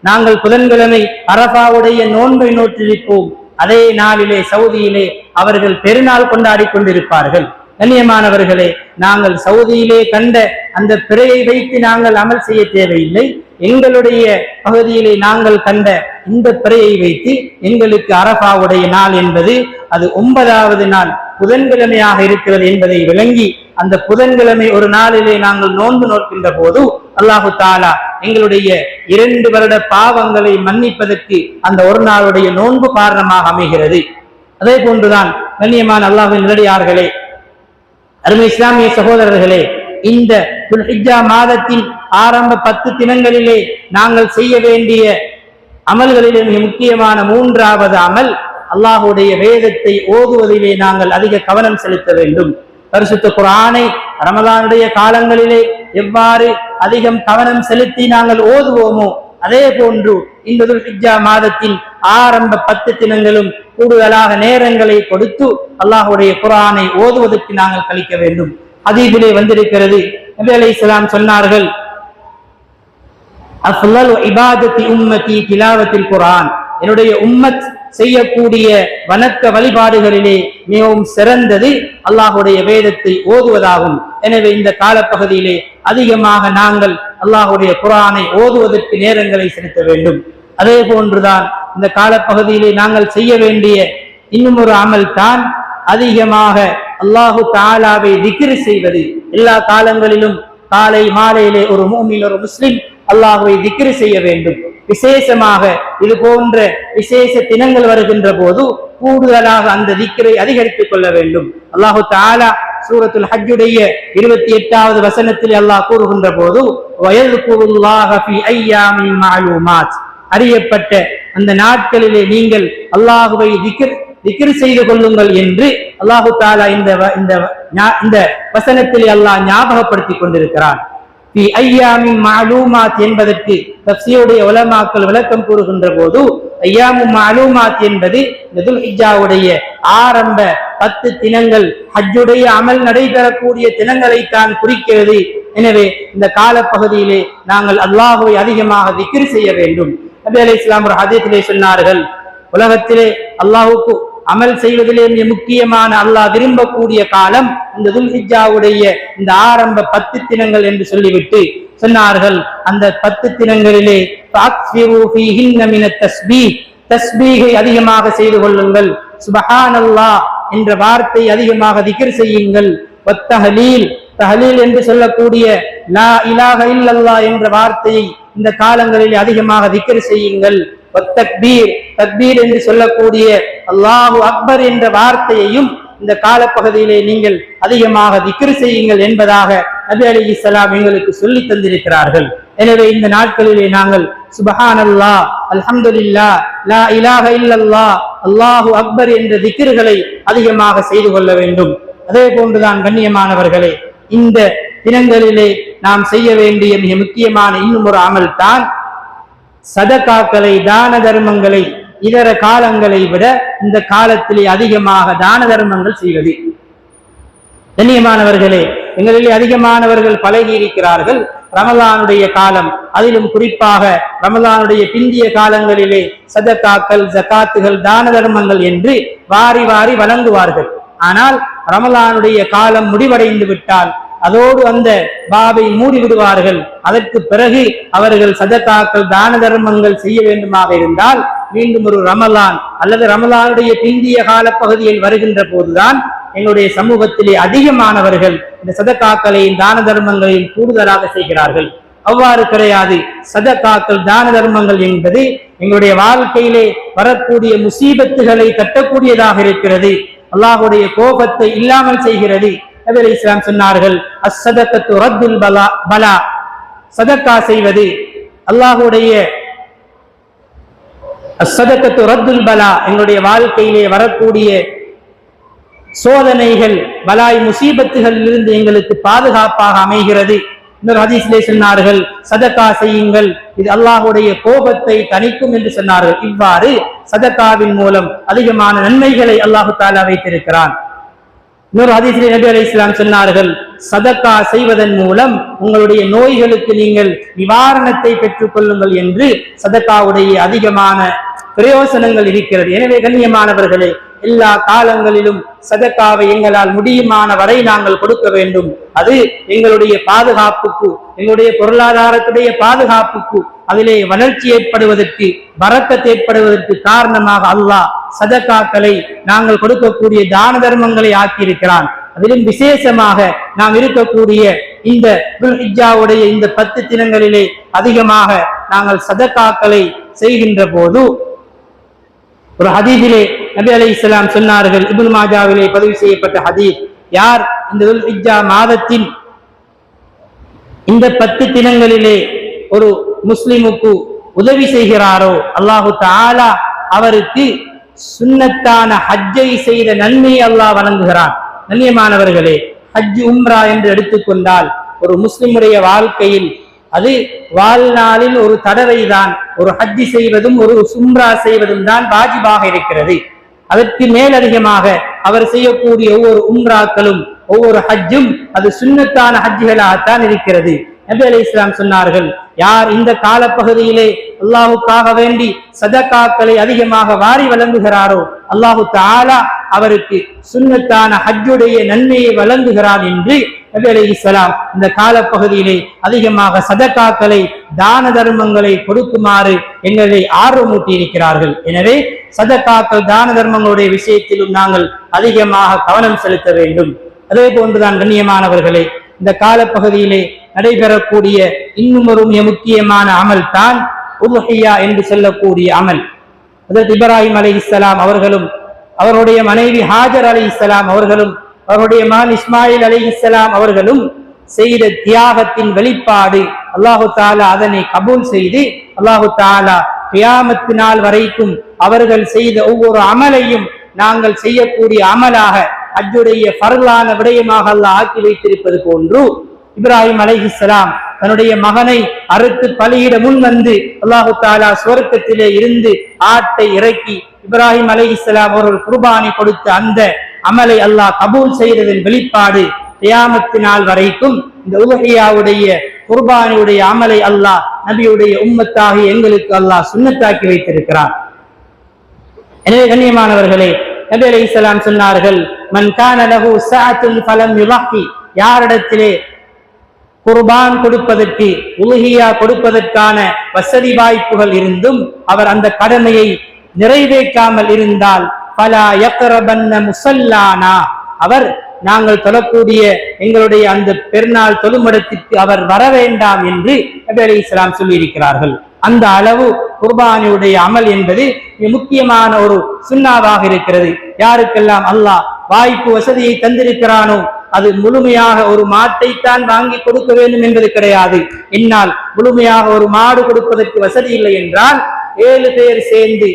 நாங்கள் புதன்கிழமை அரஃபாவுடைய நோன்பை நோற்றிருப்போம். அதே நாளிலே சவுதியிலே அவர்கள் பெருநாள் கொண்டாடி கொண்டிருப்பார்கள். கண்ணியமானவர்களே, நாங்கள் சவுதியிலே கண்ட அந்த பிறையை வைத்து நாங்கள் அமல் செய்ய தேவையில்லை. எங்களுடைய பகுதியிலே நாங்கள் கண்ட இந்த பிறையை வைத்து எங்களுக்கு அரஃபாவுடைய நாள் என்பது அது 9வது நாள் புதன்கிழமையாக இருக்கிறது என்பதை விளங்கி அந்த புதன்கிழமை ஒரு நாளிலே நாங்கள் நோன்பு நோக்கின்ற போது அல்லாஹு தஆலா எங்களுடைய 2 வருட பாவங்களை மன்னிப்பதற்கு அந்த ஒரு நாளுடைய நோன்பு காரணமாக அமைகிறது. அதே போன்றுதான் கண்ணியமான அல்லாஹ்வின் நல்லடியார்களே, அருமை இஸ்லாமிய சகோதரர்களே, இந்த துல்ஹிஜ்ஜா மாதத்தின் ஆரம்ப 10 தினங்களிலே நாங்கள் செய்ய வேண்டிய அமல்களிலே மிக முக்கியமான 3வது அமல் அல்லாஹ்வுடைய வேதத்தை ஓதுவதிலே நாங்கள் அதிக கவனம் செலுத்த வேண்டும். பரிசுத்த குர்ஆனை ரமலானுடைய காலங்களிலே எவ்வாறு அதிகம் கவனம் செலுத்தி நாங்கள் ஓதுவோமோ அதே போன்று இந்த துல்ஹிஜ்ஜா மாதத்தின் ஆரம்ப 10 தினங்களும் கூடுதலாக நேரங்களை கொடுத்து அல்லாஹ்வுடைய குர்ஆனை ஓதுவதற்கு நாங்கள் கழிக்க வேண்டும். ஹதீஸிலே வந்திருக்கிறது, நபி அலைஹிஸ்ஸலாம் சொன்னார்கள், அஃலலு இபாதத்தி உம்மதி திலாவத்தில் குர்ஆன், என்னுடைய உம்மத் செய்யக்கூடிய வணக்க வழிபாடுகளிலே மிகவும் சிறந்தது அல்லாஹுடைய வேதத்தை ஓதுவதாகும். எனவே இந்த காலப்பகுதியிலே அதிகமாக நாங்கள் அல்லாஹுடைய குர்ஆனை ஓதுவதற்கு நேரங்களை செலுத்த வேண்டும். அதே போன்றுதான் இந்த காலப்பகுதியிலே நாங்கள் செய்ய வேண்டிய இன்னும் ஒரு அமல் தான் அதிகமாக அல்லாஹு தஆலாவை திக்ர் செய்வது. எல்லா காலங்களிலும் காலை மாலையிலே ஒரு முஃமின், ஒரு முஸ்லிம் அல்லாஹுவை திக்ர் செய்ய வேண்டும். விசேஷமாக இது போன்ற விசேஷ தினங்கள் வருகின்ற போது கூடுதலாக அந்த திக்ரை அதிகரித்துக் கொள்ள வேண்டும். அல்லாஹு தஆலா சூரத்துல் ஹஜ்ஜுடைய 28வது வசனத்தில் அல்லாஹ் கூறுகின்ற போது, வயذ்குருல்லாஹ ஃபீ அய்யாமின் மஅலூமாத், அறியப்பட்ட அந்த நாட்களிலே நீங்கள் அல்லாஹுவை திக்ர் செய்து கொள்ளுங்கள் என்று அல்லாஹு தஆலா இந்த வசனத்தில் அல்லாஹ் ஞாபகப்படுத்திக் கொண்டிருக்கிறான். ஃபீ அய்யாமின் மஅலூமாத் என்பதற்கு தஃப்ஸீருடைய உலமாக்கள் விளக்கம் கூறுகின்ற போது, அய்யாமும் மஅலூமாத் என்பது துல்ஹிஜ்ஜாவுடைய ஆரம்ப 10 தினங்கள், ஹஜ்ஜுடைய அமல் நடைபெறக்கூடிய தினங்களை தான் குறிக்கிறது. எனவே இந்த காலப்பகுதியிலே நாங்கள் அல்லாஹுவை அதிகமாக திக்ர் செய்ய வேண்டும். நபி அலைஹிஸ்ஸலாம் ஒரு ஹதீஸிலே சொன்னார்கள், உலகத்திலே அல்லாஹுக்கு அமல் செய்வதிலே மிக முக்கியமான அல்லாஹ் விரும்பக்கூடிய காலம் இந்த துல்ஹிஜ்ஜாவுடைய இந்த ஆரம்ப 10 தினங்கள் என்று சொல்லிவிட்டு சொன்னார்கள், அந்த 10 தினங்களிலே தஸ்பீஹை அதிகமாக செய்து கொள்ளுங்கள், சுப்ஹானல்லாஹ் என்ற வார்த்தை அதிகமாக திக்ர் செய்யுங்கள், வத்தஹலீல், தஹலீல் என்று சொல்லக்கூடிய லா இலாஹ இல்லல்லாஹ் என்ற வார்த்தையை இந்த காலங்களில் அதிகமாக திக்ர் செய்யுங்கள், வத்தக்பீர், தக்பீர் என்று சொல்லக்கூடிய அல்லாஹு அக்பர் என்ற வார்த்தையையும் இந்த காலப்பகுதியிலே நீங்கள் அதிகமாக திக்ர் செய்யுங்கள் என்பதாக நபி அலைஹிஸ்ஸலாம் எங்களுக்கு சொல்லி தந்திருக்கிறார்கள். எனவே இந்த நாட்களிலே நாங்கள் சுப்ஹானல்லாஹ், அல்ஹம்துலில்லாஹ், லா இலாஹ இல்லல்லாஹ், அல்லாஹு அக்பர் என்ற திக்ர்களை அதிகமாக செய்து கொள்ள வேண்டும். அதே போன்றுதான் கண்ணியமானவர்களே, இந்த தினங்களிலே நாம் செய்ய வேண்டிய மிக முக்கியமான இன்னும் ஒரு அமல் தான் சதகாக்களை, தான தர்மங்களை இதர காலங்களை விட இந்த காலத்திலே அதிகமாக தான தர்மங்கள் செய்வது. கண்ணியமானவர்களே, எங்களிலே அதிகமானவர்கள் பழகி இருக்கிறார்கள் ரமலானுடைய காலம், அதிலும் குறிப்பாக ரமலானுடைய பிந்திய காலங்களிலே சதகாக்கள், ஜகாத்துகள், தான தர்மங்கள் என்று வாரி வாரி வழங்குவார்கள். ஆனால் ரமலானுடைய காலம் முடிவடைந்து விட்டால் அதோடு அந்த பாபை மூடி விடுவார்கள். அதற்கு பிறகு அவர்கள் சதகாக்கள், தான தர்மங்கள் செய்ய வேண்டுமாக இருந்தால் மீண்டும் ஒரு ரமலான் அல்லது ரமலானுடைய பிந்திய கால பகுதியில் வருகின்ற போதுதான் எங்களுடைய சமூகத்திலே அதிகமானவர்கள் இந்த சதகாக்களையும் தான தர்மங்களையும் கூடுதலாக செய்கிறார்கள். அவ்வாறு கிடையாது. சதகாக்கள், தான தர்மங்கள் என்பது எங்களுடைய வாழ்க்கையிலே வரக்கூடிய முசீபத்துகளை தட்டக்கூடியதாக இருக்கிறது. அல்லாஹுடைய கோபத்தை இல்லாமல் செய்கிறது. நபி அலைஹிஸ்ஸலாம் சொன்னார்கள், அஸ்ஸதகத்து ரத்துல் பலா, சதகா செய்வது அல்லாஹுடைய அஸ்ஸதகத்து ரத்துல் பலா, எங்களுடைய வாழ்க்கையிலே வரக்கூடிய சோதனைகள், பலாய் முசீபத்துகளில் இருந்து எங்களுக்கு பாதுகாப்பாக அமைகிறது. இன்னொரு ஹதீஸிலே சொன்னார்கள், சதகா செய்யுங்கள், இது அல்லாஹுடைய கோபத்தை தணிக்கும் என்று சொன்னார்கள். இவ்வாறு சதகாவின் மூலம் அதிகமான நன்மைகளை அல்லாஹு தஆலா வைத்திருக்கிறான். இன்னொரு ஹதீஸிலே நபி அலைஹிஸ்ஸலாம் சொன்னார்கள், சதகா செய்வதன் மூலம் உங்களுடைய நோய்களுக்கு நீங்கள் நிவாரணத்தை பெற்றுக் கொள்ளுங்கள் என்று சதகாவுடைய அதிகமான பிரயோசனங்கள் இருக்கிறது. எனவே கண்ணியமானவர்களே, எல்லா காலங்களிலும் சதகாவை எங்களால் முடியுமான வரை நாங்கள் கொடுக்க வேண்டும். அது எங்களுடைய பாதுகாப்புக்கு, எங்களுடைய பொருளாதாரத்துடைய பாதுகாப்புக்கு, அதிலே வளர்ச்சி ஏற்படுவதற்கு, பரக்கத் ஏற்படுவதற்கு காரணமாக அல்லாஹ் சதகாக்களை நாங்கள் கொடுக்கக்கூடிய தான தர்மங்களை ஆக்கியிருக்கிறான். அதிலும் விசேஷமாக நாம் இருக்கக்கூடிய இந்த துல்ஹிஜ்ஜாவுடைய இந்த 10 தினங்களிலே அதிகமாக நாங்கள் சதகாக்களை செய்கின்ற போது ஒரு ஹதீஸிலே நபி அலைஹிஸ்ஸலாம் சொன்னார்கள், இப்னு மாஜாவிலே பதிவு செய்யப்பட்ட ஹதீஸ், யார் இந்த துல்ஹிஜ்ஜா மாதத்தின் இந்த 10 தினங்களிலே ஒரு முஸ்லிமுக்கு உதவி செய்கிறாரோ அல்லாஹு தஆலா அவருக்கு சுன்னத்தான ஹஜ்ஜை செய்த நன்மையை அல்லாஹ் வழங்குகிறான். கண்ணியமானவர்களே, ஹஜ் உம்ரா என்று எடுத்துக்கொண்டால் ஒரு முஸ்லிமுடைய வாழ்க்கையில் அது வாழ்நாளில் ஒரு தடவை தான் ஒரு ஹஜ் செய்வதும் ஒரு உம்ரா செய்வதும் தான் வாஜிபாக இருக்கிறது. அதற்கு மேலதிகமாக அவர் செய்யக்கூடிய ஒவ்வொரு உம்ராக்களும் ஒவ்வொரு ஹஜ்ஜும் அது சுன்னத்தான ஹஜ்ஜுகளாகத்தான் இருக்கிறது. நபி அலைஹிஸ்ஸலாம் சொன்னார்கள், யார் இந்த காலப்பகுதியிலே அல்லாஹுக்காக வேண்டி சதகாக்களை அதிகமாக வாரி வழங்குகிறாரோ அல்லாஹு தஆலா அவருக்கு சுன்னத்தான ஹஜ்ஜுடைய நன்மையை வழங்குகிறார் என்று நபி அலைஹிஸ்ஸலாம் இந்த காலப்பகுதியிலே அதிகமாக சதகாக்களை தான தர்மங்களை கொடுக்குமாறு எங்களை ஆர்வமூட்டி இருக்கிறார்கள். எனவே சதகாக்கள் தான தர்மங்களுடைய விஷயத்திலும் நாங்கள் அதிகமாக கவனம் செலுத்த வேண்டும். அதே போன்றுதான் கண்ணியமானவர்களே, இந்த காலப்பகுதியிலே நடைபெறக்கூடிய இன்னும் ஒரு முக்கியமான அமல் தான் உதுஹியா என்று சொல்லக்கூடிய அமல். ஹஜ்ரத் இப்ராஹிம் அலைஹிஸ்ஸலாம் அவர்களும் அவருடைய மனைவி ஹாஜர் அலைஹிஸ்ஸலாம் அவர்களும் அவருடைய மகன் இஸ்மாயில் அலைஹிஸ்ஸலாம் அவர்களும் செய்த தியாகத்தின் வெளிப்பாடு அல்லாஹு தஆலா அதனை கபூல் செய்து அல்லாஹு தஆலா கியாமத் நாள் வரைக்கும் அவர்கள் செய்த ஒவ்வொரு அமலையும் நாங்கள் செய்யக்கூடிய அமலாக ஹஜ்ஜுடைய ஃபர்லான விடயமாக அல்லாஹ் ஆக்கி வைத்திருப்பது போன்று இப்ராஹிம் அலைஹிஸ்ஸலாம் தன்னுடைய மகனை அறுத்து பலியிட முன் வந்து அல்லாஹு தஆலா சுவர்க்கத்திலே இருந்து ஆட்டை இறக்கி இப்ராஹிம் அலைஹிஸ்ஸலாம் அவர்கள் குர்பானி கொடுத்த அந்த அமலை அல்லாஹ் கபூல் செய்ததன் வெளிப்பாடு கியாமத் நாள் வரைக்கும் இந்த உதுஹியாவுடைய குர்பானியுடைய அமலை அல்லாஹ் நபியுடைய உம்மத்தாகி எங்களுக்கு அல்லாஹ் சுன்னத்தாக்கி வைத்திருக்கிறார். எனவே கண்ணியமானவர்களே, நபி அலைஹிஸ்ஸலாம் சொன்னார்கள், மன் கான லஹு ஸஅத்துன் ஃபலம் யுலஹி, யாரிடத்திலே குர்பான் கொடுப்பதற்கு உலுஹியா கொடுப்பதற்கான வசதி வாய்ப்புகள் இருந்தும் அவர் அந்த கடமையை நிறைவேற்றாமல் இருந்தால் ஃபலா யக்ரபன்ன முஸல்லானா, அவர் நாங்கள் தொழக்கூடிய எங்களுடைய அந்த பெருநாள் தொழுமிடத்திற்கு அவர் வர வேண்டாம் என்று நபி அலைஹிஸ்ஸலாம் சொல்லியிருக்கிறார்கள். அந்த அளவு குர்பானியுடைய அமல் என்பது முக்கியமான ஒரு சுன்னாவாக இருக்கிறது. யாருக்கெல்லாம் அல்லாஹ் வாய்ப்பு வசதியை தந்திருக்கிறானோ அது முழுமையாக ஒரு மாட்டைத்தான் வாங்கி கொடுக்க வேண்டும் என்பது கிடையாது. என்னால் முழுமையாக ஒரு மாடு கொடுப்பதற்கு வசதி இல்லை என்றால் 7 பேர் சேர்ந்து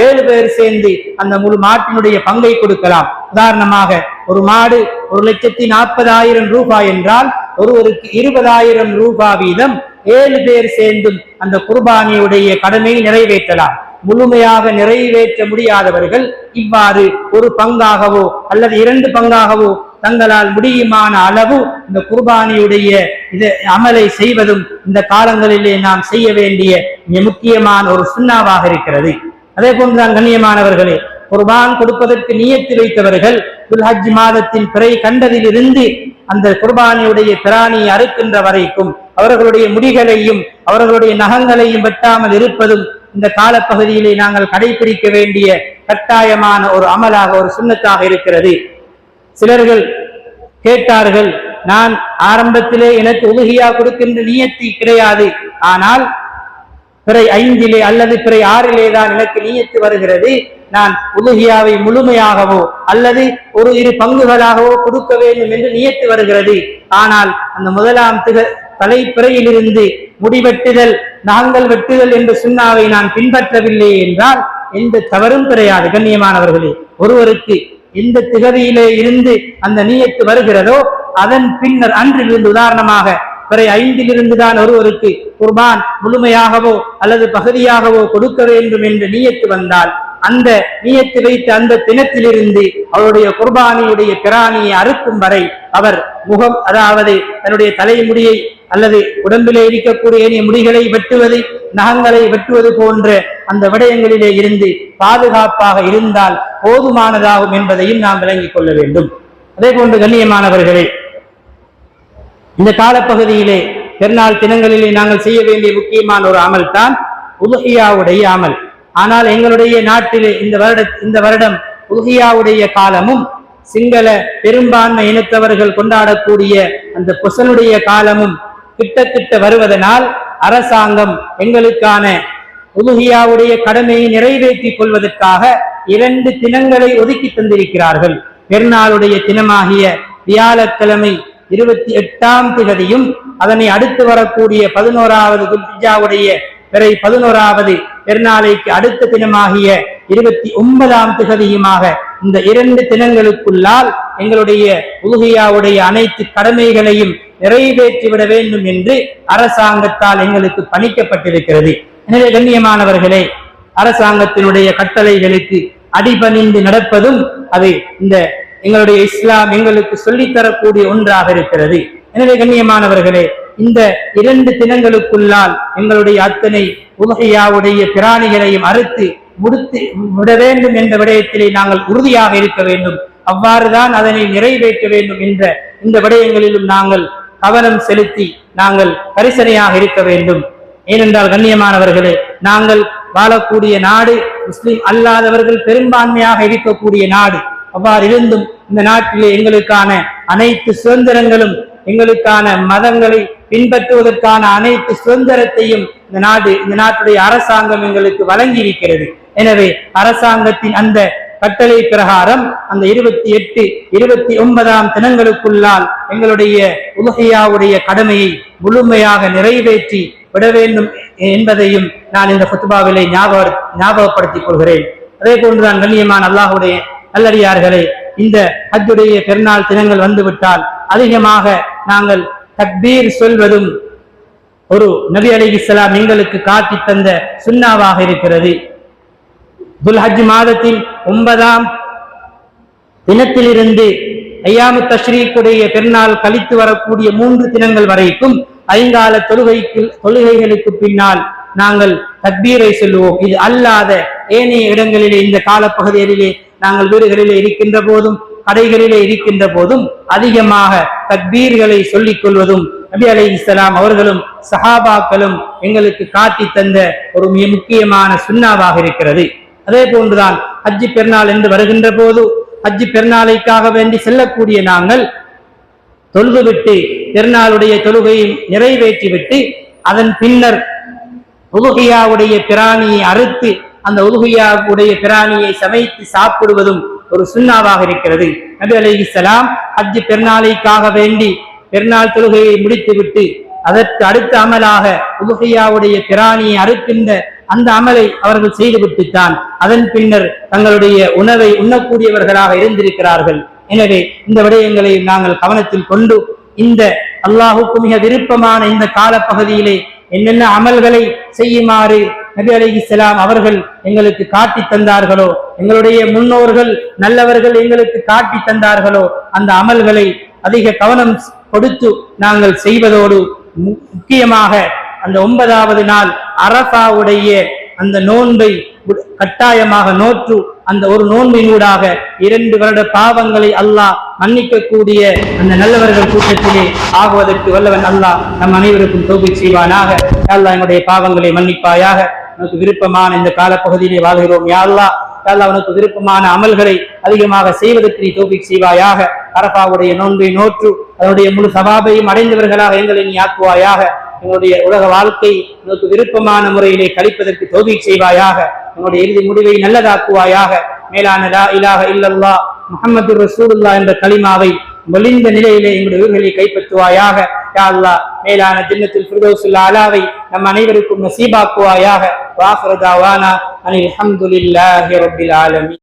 7 பேர் சேர்ந்து அந்த முழு மாட்டினுடைய பங்கை கொடுக்கலாம். உதாரணமாக ஒரு மாடு 1,40,000 ரூபாய் என்றால் ஒருவருக்கு 20,000 ரூபாய் வீதம் 7 பேர் சேர்ந்தும் அந்த குர்பானியுடைய கடமையை நிறைவேற்றலாம். முழுமையாக நிறைவேற்ற முடியாதவர்கள் இவ்வாறு ஒரு பங்காகவோ அல்லது 2 பங்காகவோ தங்களால் முடியுமான அளவு இந்த குர்பானியுடைய அமலை செய்வதும் இந்த காலங்களிலே நாம் செய்ய வேண்டிய முக்கியமான ஒரு சுன்னாவாக இருக்கிறது. அதே போன்றுதான் கண்ணியமானவர்களே, குர்பான் கொடுப்பதற்கு நியத்து வைத்தவர்கள் துல்ஹஜ் மாதத்தின் பிறை கண்டதிலிருந்து அந்த குர்பானியுடைய பிராணியை அறுக்கின்ற வரைக்கும் அவர்களுடைய முடிகளையும் அவர்களுடைய நகங்களையும் வெட்டாமல் இருப்பதும் இந்த காலப்பகுதியிலே நாங்கள் கடைபிடிக்க வேண்டிய கட்டாயமான ஒரு அமலாக ஒரு சுன்னத்தாக இருக்கிறது. சிலர்கள் கேட்டார்கள், நான் ஆரம்பத்திலே எனக்கு உலுஹியா கொடுக்கின்ற நியத்தி கிடையாது, ஆனால் பிறை 5 அல்லது பிறை 6 தான் எனக்கு நியத்து வருகிறது, நான் உலுஹியாவை முழுமையாகவோ அல்லது ஒரு 2 பங்குகளாகவோ கொடுக்க வேண்டும் என்று நியத்து வருகிறது. ஆனால் அந்த முதலாம் தலைப்பிறையிலிருந்து முடிவெட்டுதல் நாங்கள் வெட்டுதல் என்ற சுன்னாவை நான் பின்பற்றவில்லை என்றால் எந்த தவறும் கிடையாது. கண்ணியமானவர்களே, ஒருவருக்கு எந்த திகதியிலே இருந்து அந்த நியத்து வருகிறதோ அதன் பின்னர் அன்றிலிருந்து, உதாரணமாக பிறை 5 தான் ஒருவருக்கு குர்பான் முழுமையாகவோ அல்லது பகுதியாகவோ கொடுக்க வேண்டும் என்று நியத்து வந்தால் அந்த நியத்து வைத்த அந்த தினத்திலிருந்து அவருடைய குர்பானியுடைய பிராணியை அறுக்கும் வரை அவர் முகம், அதாவது தன்னுடைய தலைமுடியை அல்லது உடம்பிலே இருக்கக்கூடிய முடிகளை வெட்டுவது, நகங்களை வெட்டுவது போன்ற அந்த விடயங்களிலே இருந்து பாதுகாப்பாக இருந்தால் போதுமானதாகும் என்பதையும் நாம் விளங்கிக் கொள்ள வேண்டும். அதே போன்று கண்ணியமானவர்களே, இந்த காலப்பகுதியிலே பெருநாள் தினங்களிலே நாங்கள் செய்ய வேண்டிய முக்கியமான ஒரு அமல் தான் உலுஹியாவுடைய அமல். ஆனால் எங்களுடைய நாட்டிலே இந்த வருடம் உலுஹியாவுடைய காலமும் சிங்கள பெரும்பான்மை இனத்தவர்கள் கொண்டாடக்கூடிய அந்த பொசனுடைய காலமும் கிட்ட வருவதனால் அரசாங்கம் எங்களுக்கான உலுஹியாவுடைய கடமையை நிறைவேற்றிக் கொள்வதற்காக 2 தினங்களை ஒதுக்கி தந்திருக்கிறார்கள். பெருநாளுடைய தினமாகிய வியாழக்கிழமை 28ஆம் திகதியும் அதனை அடுத்து வரக்கூடிய 11வது துல்ஹிஜ்ஜாவுடைய பிறை 11வது பெருநாளைக்கு அடுத்த தினமாகிய 29ஆம் திகதியுமாக இந்த 2 தினங்களுக்குள்ளால் எங்களுடைய உலுஹியாவுடைய அனைத்து கடமைகளையும் நிறைவேற்றிவிட வேண்டும் என்று அரசாங்கத்தால் எங்களுக்கு பணிக்கப்பட்டிருக்கிறது. எனவே கண்ணியமானவர்களே, அரசாங்கத்தினுடைய கட்டளைகளுக்கு அடிபணிந்து நடப்பதும் அது இந்த எங்களுடைய இஸ்லாம் எங்களுக்கு சொல்லித்தரக்கூடிய ஒன்றாக இருக்கிறது. எனவே கண்ணியமானவர்களே, இந்த 2 தினங்களுக்குள்ளால் எங்களுடைய அத்தனை உலகையாவுடைய பிராணிகளையும் அறுத்து முடித்து விட வேண்டும் என்ற விடயத்திலே நாங்கள் உறுதியாக இருக்க வேண்டும். அவ்வாறுதான் அதனை நிறைவேற்ற வேண்டும் என்ற இந்த விடயங்களிலும் நாங்கள் கவனம் செலுத்தி நாங்கள் பரிசனையாக இருக்க வேண்டும். ஏனென்றால் கண்ணியமானவர்களே, நாங்கள் வாழக்கூடிய நாடு முஸ்லிம் அல்லாதவர்கள் பெரும்பான்மையாக இருக்கக்கூடிய நாடு. அவ்வாறு இருந்தும் இந்த நாட்டிலே எங்களுக்கான அனைத்து சுதந்திரங்களும், எங்களுக்கான மதங்களை பின்பற்றுவதற்கான அனைத்து சுதந்திரத்தையும் இந்த நாட்டுடைய அரசாங்கம் எங்களுக்கு வழங்கி இருக்கிறது. எனவே அரசாங்கத்தின் அந்த கட்டளை பிரகாரம் அந்த 28, 29ஆம் தினங்களுக்குள்ளால் எங்களுடைய உலகையாவுடைய கடமையை முழுமையாக நிறைவேற்றி விட வேண்டும் என்பதையும் நான் இந்த ஃபுத்பாவிலே ஞாபகப்படுத்திக் கொள்கிறேன். அதே போன்றுதான் கண்ணியமான அல்லாஹ்வுடைய நல்லடியார்களே, இந்த ஹஜ்ஜுடைய பெருநாள் தினங்கள் வந்துவிட்டால் அதிகமாக நாங்கள் தக்பீர் சொல்வதும் ஒரு நபி அலைஹிஸ்ஸலாம் எங்களுக்கு காட்டி தந்த சுன்னாவாக இருக்கிறது. துல்ஹஜ் மாதத்தின் 9ஆம் தினத்திலிருந்து ஐயாமு தஷ்ரீக்குடைய பெருநாள் கழித்து வரக்கூடிய 3 தினங்கள் வரைக்கும் ஐங்கால தொழுகைகளுக்கு பின்னால் நாங்கள் தக்பீரை சொல்லுவோம். இது அல்லாத ஏனைய இடங்களிலே, இந்த காலப்பகுதிகளிலே நாங்கள் வீடுகளிலே இருக்கின்ற போதும் கடைகளிலே இருக்கின்ற போதும் அதிகமாக தக்பீர்களை சொல்லிக் கொள்வதும் நபி அலைஹிஸ்ஸலாம் அவர்களும் சஹாபாக்களும் எங்களுக்கு காட்டி தந்த ஒரு மிக முக்கியமான சுன்னாவாக இருக்கிறது. அதே போன்றுதான் ஹஜ்ஜி பெருநாள் என்று வருகின்ற போது ஹஜ்ஜி பெருநாளைக்காக வேண்டி செல்லக்கூடிய நாங்கள் தொழுதுவிட்டு பெருநாளுடைய தொழுகையை நிறைவேற்றிவிட்டு அதன் பின்னர் உலுஹியாவுடைய பிராணியை அறுத்து அந்த உலுஹியாவுடைய பிராணியை சமைத்து சாப்பிடுவதும் ஒரு சுன்னாவாக இருக்கிறது. நபி அலைஹிஸ்ஸலாம் ஹஜ்ஜி பெருநாளைக்காக வேண்டி பெருநாள் தொழுகையை முடித்துவிட்டு அதற்கு அடுத்த அமலாக உலுஹியாவுடைய பிராணியை அறுக்கின்ற அந்த அமலை அவர்கள் செய்துவிட்டுத்தான் அதன் பின்னர் தங்களுடைய உணவை உண்ணக்கூடியவர்களாக இருந்திருக்கிறார்கள். எனவே இந்த விடயங்களை நாங்கள் கவனத்தில் கொண்டு இந்த அல்லாஹுக்கு மிக விருப்பமான இந்த காலப்பகுதியிலே என்னென்ன அமல்களை செய்யுமாறு நபி அலைஹிஸ்ஸலாம் அவர்கள் எங்களுக்கு காட்டி தந்தார்களோ, எங்களுடைய முன்னோர்கள் நல்லவர்கள் எங்களுக்கு காட்டி தந்தார்களோ, அந்த அமல்களை அதிக கவனம் கொடுத்து நாங்கள் செய்வதோடு முக்கியமாக அந்த 9வது நாள் அரஃபாவுடைய அந்த நோன்பை கட்டாயமாக நோற்று அந்த ஒரு நோன்பினூடாக 2 வருட பாவங்களை அல்லாஹ் மன்னிக்கக்கூடிய அந்த நல்லவர்கள் கூட்டத்திலே ஆகுவதற்கு வல்லவன் அல்லாஹ் நம் அனைவருக்கும் தௌபீக் செய்வானாக. அல்லாஹ் என்னுடைய பாவங்களை மன்னிப்பாயாக. உனக்கு விருப்பமான இந்த காலப்பகுதியிலே வாழ்கிறோம். யா அல்லாஹ், உனக்கு விருப்பமான அமல்களை அதிகமாக செய்வதற்கு நீ தௌபீக் செய்வாயாக. அரஃபாவுடைய நோன்பை நோற்று அதனுடைய முழு சவாபையும் அடைந்தவர்களாக எங்களை நீ ஆக்குவாயாக. எங்களுடைய உலக வாழ்க்கை உனக்கு விருப்பமான முறையிலே கழிப்பதற்கு தௌபீக் செய்வாயாக. உன்னுடைய இறுதி முடிவை நல்லதாக்குவாயாக. மேலான லா இலாஹ இல்லல்லாஹ் முஹம்மது ரசூலுல்லாஹ் என்ற கலிமாவை மொழிந்த நிலையிலே எங்களுடைய உயிர்களை கைப்பற்றுவாயாக. யா அல்லாஹ், மேலான ஜன்னத்துல் ஃபிர்தௌஸுல் ஆலாவை நம் அனைவருக்கும் நசீபாக்குவாயாக. வ ஆகிரு தஅவானா அனில் ஹம்துலில்லாஹி ரப்பில் ஆலமீன்.